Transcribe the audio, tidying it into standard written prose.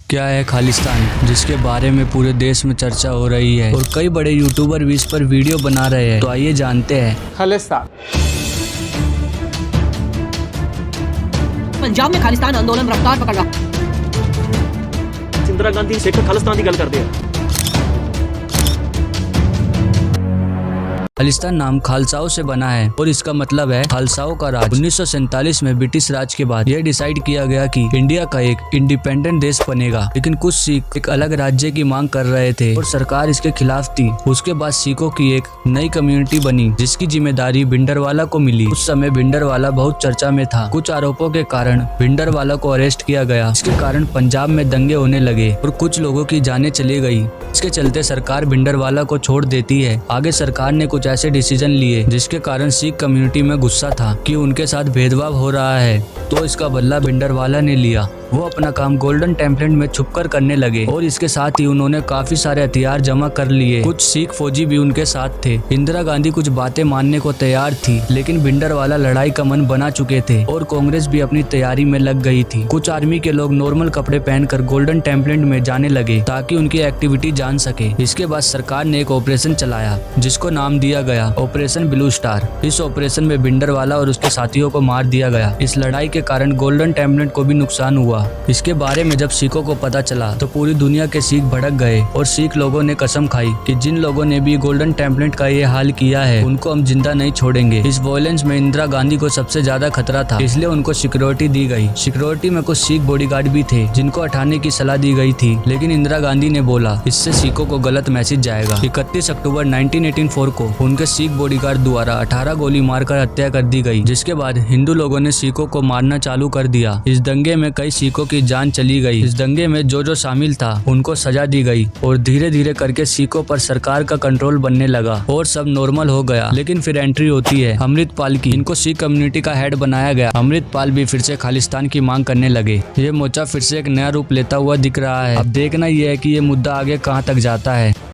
क्या है खालिस्तान, जिसके बारे में पूरे देश में चर्चा हो रही है और कई बड़े यूट्यूबर भी इस पर वीडियो बना रहे हैं। तो आइए जानते हैं। खालिस्तान पंजाब में खालिस्तान आंदोलन रफ्तार पकड़ रहा। इंदिरा गांधी सिख खालिस्तान की गल करते हैं। खालिस्तान नाम खालसाओं से बना है और इसका मतलब है खालसाओं का राज। 1947 में ब्रिटिश राज के बाद यह डिसाइड किया गया कि इंडिया का एक इंडिपेंडेंट देश बनेगा, लेकिन कुछ सिख एक अलग राज्य की मांग कर रहे थे और सरकार इसके खिलाफ थी। उसके बाद सिखों की एक नई कम्युनिटी बनी जिसकी जिम्मेदारी भिंडरवाला को मिली। उस समय भिंडरवाला बहुत चर्चा में था। कुछ आरोपों के कारण भिंडरवाला को अरेस्ट किया गया। इसके कारण पंजाब में दंगे होने लगे और कुछ लोगों की जानें चली गई। इसके चलते सरकार भिंडरवाला को छोड़ देती है। आगे सरकार ने कुछ ऐसे डिसीजन लिए जिसके कारण सिख कम्युनिटी में गुस्सा था कि उनके साथ भेदभाव हो रहा है, तो इसका बदला भिंडरवाला ने लिया। वो अपना काम गोल्डन टेम्पलेट में छुपकर करने लगे और इसके साथ ही उन्होंने काफी सारे हथियार जमा कर लिए। कुछ सिख फौजी भी उनके साथ थे। इंदिरा गांधी कुछ बातें मानने को तैयार थी, लेकिन भिंडरवाला लड़ाई का मन बना चुके थे और कांग्रेस भी अपनी तैयारी में लग गई थी। कुछ आर्मी के लोग नॉर्मल कपड़े पहनकर गोल्डन टेम्पलेट में जाने लगे ताकि उनकी एक्टिविटी जान सके। इसके बाद सरकार ने एक ऑपरेशन चलाया जिसको नाम दिया गया ऑपरेशन ब्लू स्टार। इस ऑपरेशन में भिंडरवाला और उसके साथियों को मार दिया गया। इस लड़ाई के कारण गोल्डन टेम्पलेट को भी नुकसान हुआ। इसके बारे में जब सिखों को पता चला तो पूरी दुनिया के सिख भड़क गए और सिख लोगों ने कसम खाई कि जिन लोगों ने भी गोल्डन टेम्पलेट का ये हाल किया है उनको हम जिंदा नहीं छोड़ेंगे। इस वायलेंस में इंदिरा गांधी को सबसे ज्यादा खतरा था, इसलिए उनको सिक्योरिटी दी गई। सिक्योरिटी में कुछ सिख बॉडीगार्ड भी थे जिनको हटाने की सलाह दी गई थी, लेकिन इंदिरा गांधी ने बोला इससे सिखों को गलत मैसेज जाएगा। 31 अक्टूबर 1984 को उनके सिख बॉडीगार्ड द्वारा 18 गोली मारकर हत्या कर दी गई, जिसके बाद हिंदू लोगों ने सिखों को मारना चालू कर दिया। इस दंगे में कई सिखों की जान चली गई। इस दंगे में जो शामिल था उनको सजा दी गई और धीरे धीरे करके सिखों पर सरकार का कंट्रोल बनने लगा और सब नॉर्मल हो गया। लेकिन फिर एंट्री होती है अमृतपाल की। इनको सिख कम्युनिटी का हेड बनाया गया। अमृतपाल भी फिर से खालिस्तान की मांग करने लगे। ये मोर्चा फिर से एक नया रूप लेता हुआ दिख रहा है। अब देखना यह है कि ये मुद्दा आगे कहां तक जाता है।